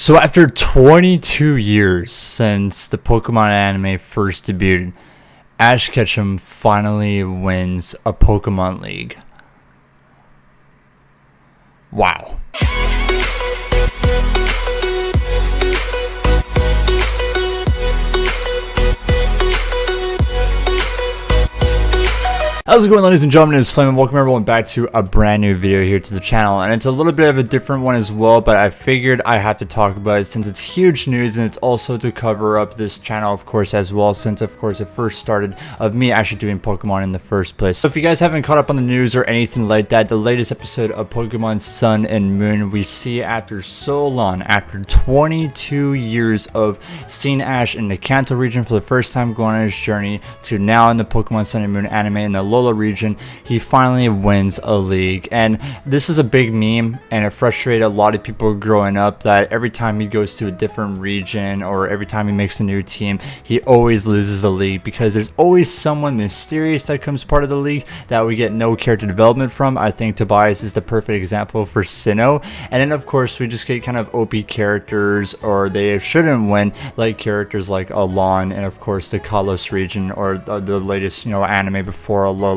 So after 22 years since the Pokemon anime first debuted, Ash Ketchum finally wins a Pokemon League. Wow. How's it going, ladies and gentlemen? It's Flame, and welcome everyone back to a brand new video here to the channel. And it's a little bit of a different one as well, but I figured I have to talk about it since it's huge news, and it's also to cover up this channel, of course, as well, since of course it first started of me actually doing Pokemon in the first place. So if you guys haven't caught up on the news or anything like that, the latest episode of Pokemon Sun and Moon, we see after so long, after 22 years of seeing Ash in the Kanto region for the first time, going on his journey to now in the Pokemon Sun and Moon anime in the Alola region, he finally wins a league. And this is a big meme, and it frustrated a lot of people growing up that every time he goes to a different region or every time he makes a new team, he always loses a league because there's always someone mysterious that comes part of the league that we get no character development from. I think Tobias is the perfect example for Sinnoh, and then of course we just get kind of OP characters, or they shouldn't win, like characters like Alola and of course the Kalos region, or the latest anime before Alola.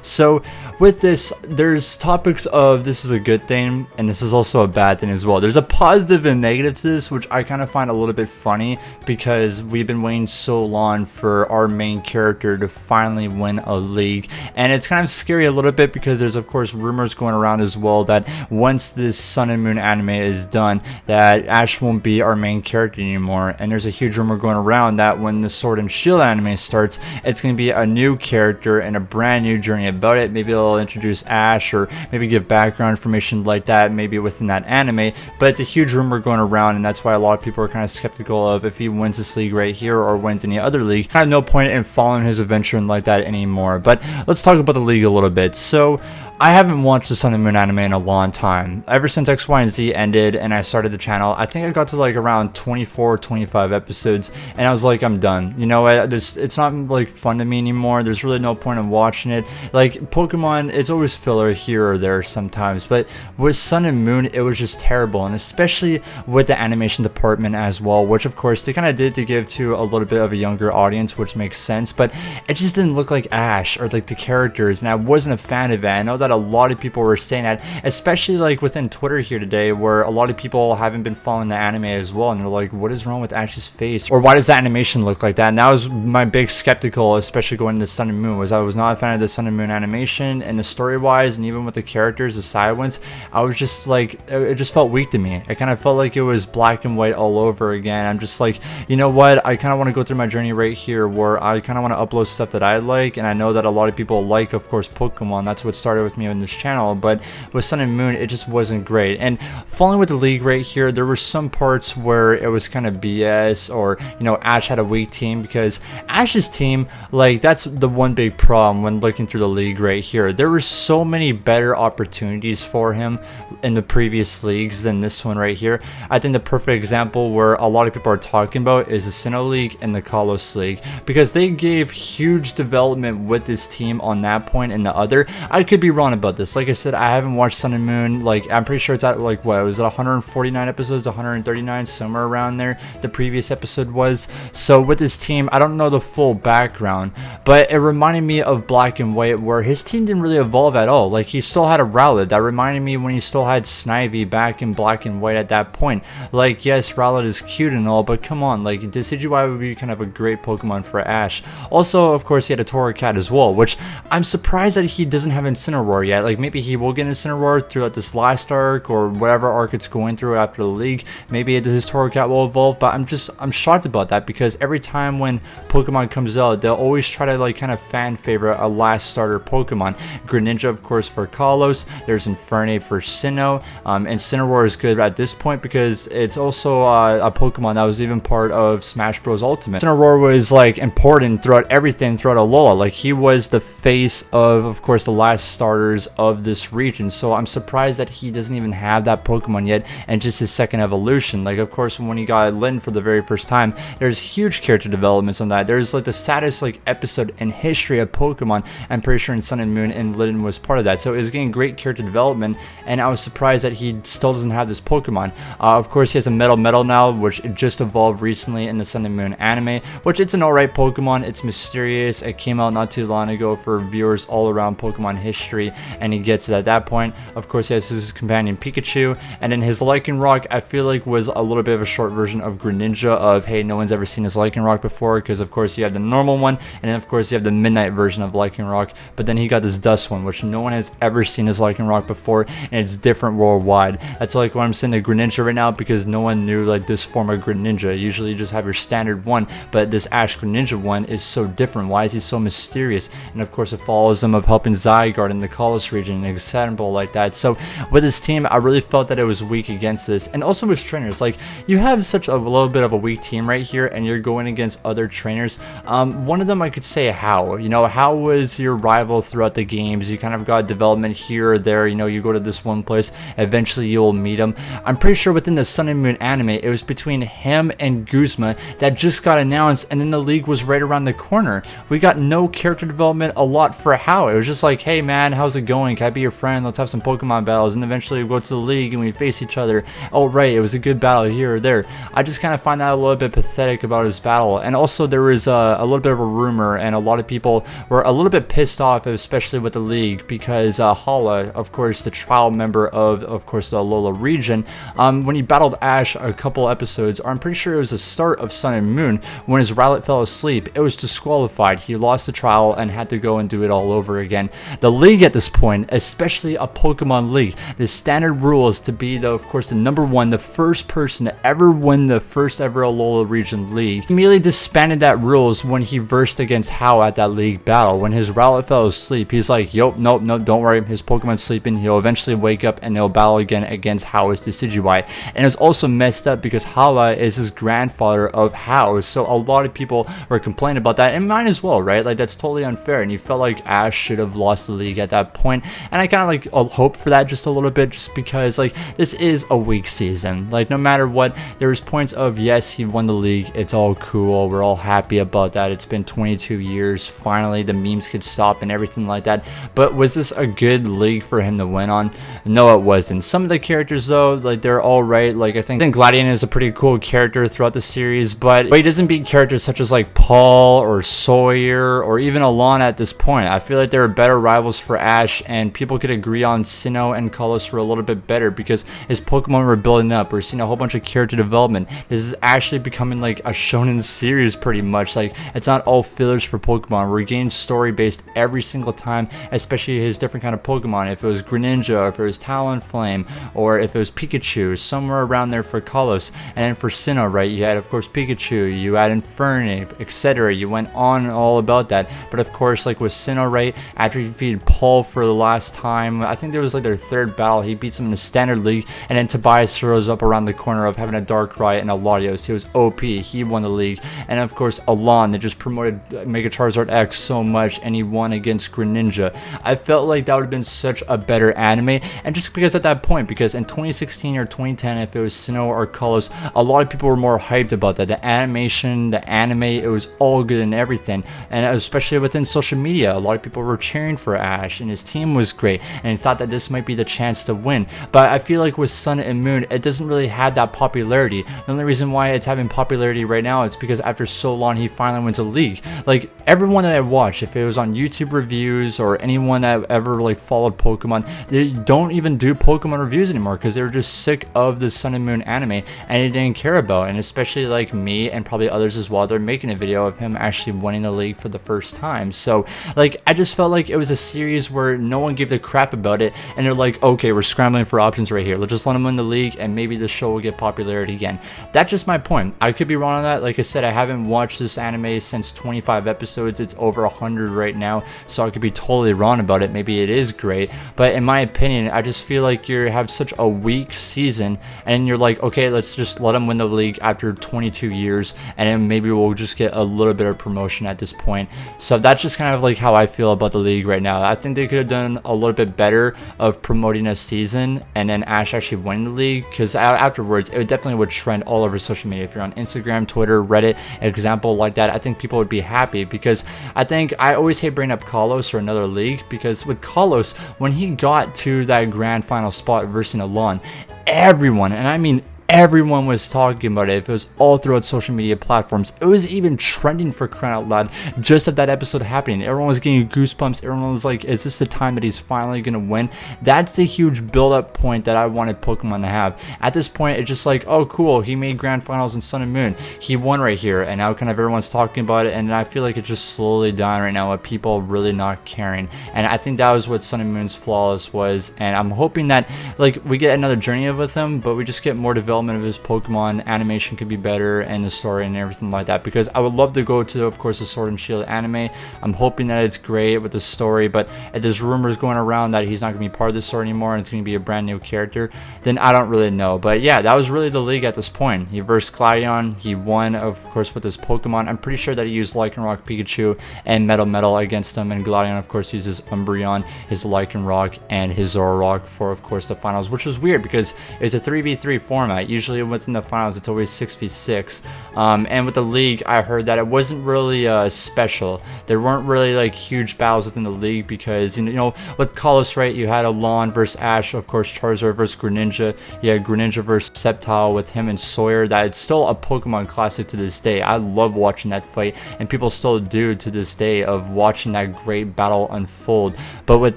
So with this, there's topics of this is a good thing and this is also a bad thing as well. There's a positive and negative to this, which I kind of find a little bit funny because we've been waiting so long for our main character to finally win a league, and it's kind of scary a little bit because there's of course rumors going around as well that once this Sun and Moon anime is done, that Ash won't be our main character anymore. And there's a huge rumor going around that when the Sword and Shield anime starts, it's going to be a new character and a brand new journey about it. Maybe they'll introduce Ash, or maybe give background information like that maybe within that anime, but it's a huge rumor going around, and that's why a lot of people are kind of skeptical of if he wins this league right here or wins any other league. I have no point in following his adventure and like that anymore. But let's talk about the league a little bit. So I haven't watched the Sun and Moon anime in a long time. Ever since X, Y, and Z ended and I started the channel, I think I got to like around 24, 25 episodes, and I was like, I'm done. You know what? It's not like fun to me anymore. There's really no point in watching it. Like Pokemon, it's always filler here or there sometimes, but with Sun and Moon, it was just terrible, and especially with the animation department as well, which of course they kind of did to give to a little bit of a younger audience, which makes sense, but it just didn't look like Ash or like the characters, and I wasn't a fan of it. I know that a lot of people were saying that, especially like within Twitter here today, where a lot of people haven't been following the anime as well, and they're like, what is wrong with Ash's face, or why does the animation look like that? And that was my big skeptical, especially going into Sun and Moon, was I was not a fan of the Sun and Moon animation, and the story wise, and even with the characters, the side ones, I was just like, it just felt weak to me. I kind of felt like it was black and white all over again. I'm just like, you know what, I kind of want to go through my journey right here where I kind of want to upload stuff that I like, and I know that a lot of people like, of course, Pokemon. That's what started with me in this channel, but with Sun and Moon, it just wasn't great. And following with the league right here, there were some parts where it was kind of BS, or Ash had a weak team, because Ash's team, like, that's the one big problem when looking through the league right here. There were so many better opportunities for him in the previous leagues than this one right here. I think the perfect example where a lot of people are talking about is the Sinnoh League and the Kalos League, because they gave huge development with this team on that point and the other. I could be wrong about this. Like I said, I haven't watched Sun and Moon. Like, I'm pretty sure it's at like, what was it, 149 episodes, 139, somewhere around there the previous episode was. So with this team, I don't know the full background, but it reminded me of Black and White, where his team didn't really evolve at all. Like, he still had a Rowlet. That reminded me when he still had Snivy back in Black and White at that point. Like, yes, Rowlet is cute and all, but come on, like, Decidueye would be kind of a great Pokemon for Ash. Also, of course, he had a Torracat as well, which I'm surprised that he doesn't have Incineroar yet. Like, maybe he will get Incineroar throughout this last arc, or whatever arc it's going through after the league. Maybe his Torracat will evolve, but I'm shocked about that, because every time when Pokemon comes out, they'll always try to like kind of fan favorite a last starter Pokemon. Greninja, of course, for Kalos. There's Infernape for Sinnoh. And Incineroar is good at this point because it's also a Pokemon that was even part of Smash Bros. Ultimate. Incineroar was like important throughout everything throughout Alola. Like, he was the face of course, the last starter members of this region. So I'm surprised that he doesn't even have that Pokemon yet, and just his second evolution. Like, of course, when he got Lyn for the very first time, there's huge character developments on that. There's like the saddest like episode in history of Pokemon, I'm pretty sure, in Sun and Moon, and Lyn was part of that. So it was getting great character development, and I was surprised that he still doesn't have this Pokemon. Of course, he has a Metal now, which just evolved recently in the Sun and Moon anime, which it's an alright Pokemon. It's mysterious. It came out not too long ago for viewers all around Pokemon history, and he gets it at that point. Of course, he has his companion Pikachu, and then his Lycanroc, I feel like, was a little bit of a short version of Greninja, of, hey, no one's ever seen his Lycanroc before, because of course you have the normal one, and then of course you have the Midnight version of Lycanroc, but then he got this Dust one, which no one has ever seen his Lycanroc before, and it's different worldwide. That's like what I'm saying to Greninja right now, because no one knew like this form of Greninja. Usually you just have your standard one, but this Ash Greninja one is so different. Why is he so mysterious? And of course it follows him of helping Zygarde in the Kalos region, an example like that. So with his team, I really felt that it was weak against this, and also with trainers. Like, you have such a little bit of a weak team right here, and you're going against other trainers. One of them I could say How. You know, How was your rival throughout the games. You kind of got development here or there. You know, you go to this one place, eventually you'll meet him. I'm pretty sure within the Sun and Moon anime, it was between him and Guzma that just got announced, and then the league was right around the corner. We got no character development a lot for How. It was just like, hey man, how's it going? Can I be your friend? Let's have some Pokemon battles, and eventually we go to the league and we face each other. Oh right, it was a good battle here or there. I just kind of find that a little bit pathetic about his battle. And also there was a little bit of a rumor, and a lot of people were a little bit pissed off, especially with the league, because Hala, of course, the trial member of course, the Alola region, when he battled Ash a couple episodes, or I'm pretty sure it was the start of Sun and Moon, when his Rowlet fell asleep, it was disqualified. He lost the trial and had to go and do it all over again. The league at this point, especially a Pokemon league, the standard rule is to be, of course, the number one, the first person to ever win the first ever Alola region league. He immediately disbanded that rules when he versed against How at that league battle. When his Rowlet fell asleep, he's like, nope, don't worry, his Pokemon's sleeping, he'll eventually wake up and they'll battle again against How as Decidueye. And it's also messed up because Hala is his grandfather of How, so a lot of people were complaining about that, and mine as well, right? Like, that's totally unfair, and you felt like Ash should have lost the league at that point, and I kind of like hope for that just a little bit, just because like this is a weak season. Like, no matter what, there's points of, yes, he won the league, it's all cool, we're all happy about that, it's been 22 years, finally the memes could stop and everything like that, but was this a good league for him to win on? No, it wasn't. Some of the characters though, like, they're all right. Like, I think Gladion is a pretty cool character throughout the series, but he doesn't beat characters such as like Paul or Sawyer or even Alola at this point. I feel like there are better rivals for Ash, and people could agree on Sinnoh and Kalos were a little bit better because his Pokemon were building up. We're seeing a whole bunch of character development. This is actually becoming like a shonen series pretty much. Like, it's not all fillers for Pokemon. We're getting story based every single time, especially his different kind of Pokemon. If it was Greninja, or if it was Talonflame, or if it was Pikachu, somewhere around there for Kalos. And then for Sinnoh, right, you had of course Pikachu, you had Infernape, etc. You went on and all about that. But of course, like with Sinnoh, right, after he defeated Paul for the last time, I think there was like their third battle, he beats him in the standard league, and then Tobias throws up around the corner of having a Darkrai and a Latios. He was OP, he won the league. And of course Alola, they just promoted Mega Charizard X so much, and he won against Greninja. I felt like that would have been such a better anime, and just because at that point, because in 2016 or 2010, if it was Sinnoh or Kalos, a lot of people were more hyped about that. The animation, the anime, it was all good and everything, and especially within social media, a lot of people were cheering for Ash, and his team was great, and he thought that this might be the chance to win. But I feel like with Sun and Moon, it doesn't really have that popularity. The only reason why it's having popularity right now is because after so long, he finally wins a league. Like, everyone that I watched, if it was on YouTube reviews or anyone that ever like followed Pokemon, they don't even do Pokemon reviews anymore because they were just sick of the Sun and Moon anime, and they didn't care about. And especially like me and probably others as well, they're making a video of him actually winning the league for the first time. So like, I just felt like it was a series where no one gave a crap about it, and they're like, okay, we're scrambling for options right here, let's just let him win the league and maybe the show will get popularity again. That's just my point. I could be wrong on that. Like I said, I haven't watched this anime since 25 episodes. It's over 100 right now, so I could be totally wrong about it. Maybe it is great, but in my opinion, I just feel like you have such a weak season, and you're like, okay, let's just let him win the league after 22 years, and then maybe we'll just get a little bit of promotion at this point. So that's just kind of like how I feel about the league right now. I think they they could have done a little bit better of promoting a season and then Ash actually winning the league, because afterwards it definitely would trend all over social media. If you're on Instagram, Twitter, Reddit, an example like that, I think people would be happy, because I think I always hate bringing up Carlos or another league, because with Carlos, when he got to that grand final spot versus Alola, everyone, and I mean everyone, was talking about it. It was all throughout social media platforms. It was even trending, for crying out loud, just of that episode happening. Everyone was getting goosebumps. Everyone was like, is this the time that he's finally gonna win? That's the huge build-up point that I wanted Pokemon to have. At this point, it's just like, oh cool, he made grand finals in Sun and Moon, he won right here, and now kind of everyone's talking about it, and I feel like it's just slowly dying right now with people really not caring. And I think that was what Sun and Moon's flawless was, and I'm hoping that like we get another journey with him, but we just get more development of his Pokemon. Animation could be better, and the story and everything like that, because I would love to go to, of course, the Sword and Shield anime. I'm hoping that it's great with the story, but if there's rumors going around that he's not going to be part of the story anymore and it's going to be a brand new character, then I don't really know. But yeah, that was really the league at this point. He versed Gladion, he won, of course, with his Pokemon. I'm pretty sure that he used Lycanroc, Pikachu, and Metal against him, and Gladion, of course, uses Umbreon, his Lycanroc, and his Zoroark for, of course, the finals, which was weird because it's a 3v3 format. Usually within the finals it's always 6v6, and with the league I heard that it wasn't really special. There weren't really like huge battles within the league, because you know with Carlos, right, you had Alola versus Ash, of course Charizard versus Greninja, you had Greninja versus Sceptile with him and Sawyer. That it's still a Pokemon classic to this day. I love watching that fight, and people still do to this day, of watching that great battle unfold. But with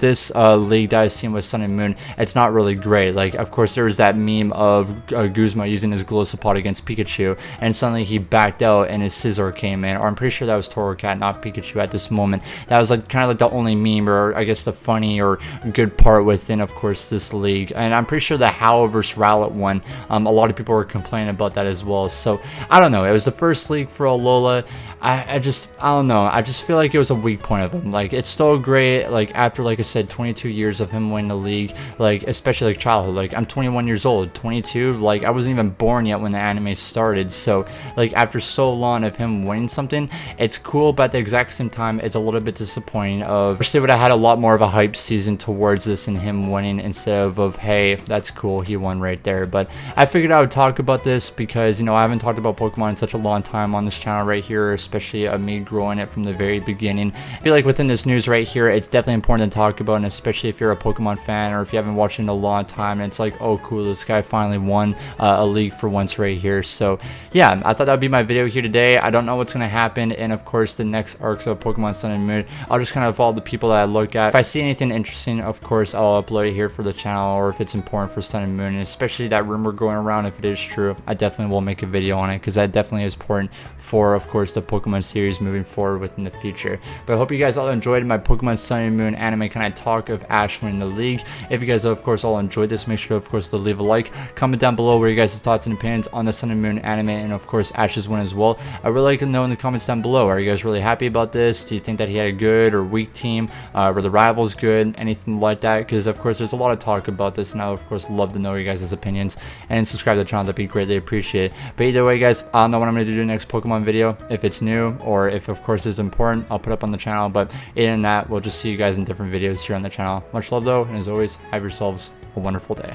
this league that I've seen with Sun and Moon, it's not really great. Like, of course, there was that meme of Guzma using his Glossopod against Pikachu, and suddenly he backed out and his Scizor came in, or I'm pretty sure that was Torracat, not Pikachu at this moment. That was like kind of like the only meme, or I guess the funny or good part within, of course, this league. And I'm pretty sure the Howl versus Rowlet one, a lot of people were complaining about that as well. So I don't know, it was the first league for Alola. I don't know, I just feel like it was a weak point of him. Like, it's still great, like after, like I said, 22 years of him winning the league, like especially like childhood. Like, I'm 21 years old, 22, like I wasn't even born yet when the anime started. So like after so long of him winning something, it's cool, but at the exact same time it's a little bit disappointing. Of firstly, would have had a lot more of a hype season towards this and him winning, instead of hey, that's cool, he won right there. But I figured I would talk about this because, you know, I haven't talked about Pokemon in such a long time on this channel right here, especially me growing it from the very beginning. I feel like within this news right here, it's definitely important to talk about, and especially if you're a Pokemon fan, or if you haven't watched it in a long time, and it's like, oh cool, this guy finally won a league for once right here. So yeah, I thought that would be my video here today. I don't know what's going to happen in, of course, the next arcs of Pokemon Sun and Moon. I'll just kind of follow the people that I look at. If I see anything interesting, of course, I'll upload it here for the channel, or if it's important for Sun and Moon, and especially that rumor going around, if it is true, I definitely will make a video on it, because that definitely is important for, of course, the Pokemon series moving forward within the future. But I hope you guys all enjoyed my Pokemon Sun and Moon anime kind of talk of Ash winning the league. If you guys, of course, all enjoyed this, make sure, of course, to leave a like, comment down below where you guys' thoughts and opinions on the Sun and Moon anime, and of course Ash's win as well. I really like to know in the comments down below. Are you guys really happy about this? Do you think that he had a good or weak team? Were the rivals good? Anything like that? Because of course there's a lot of talk about this, and I would, of course, love to know your guys' opinions. And subscribe to the channel, that'd be greatly appreciated. But either way, guys, I don't know what I'm going to do next Pokemon video. If it's new, or if, of course, it's important, I'll put up on the channel. But other than that, we'll just see you guys in different videos here on the channel. Much love though, and as always, have yourselves a wonderful day.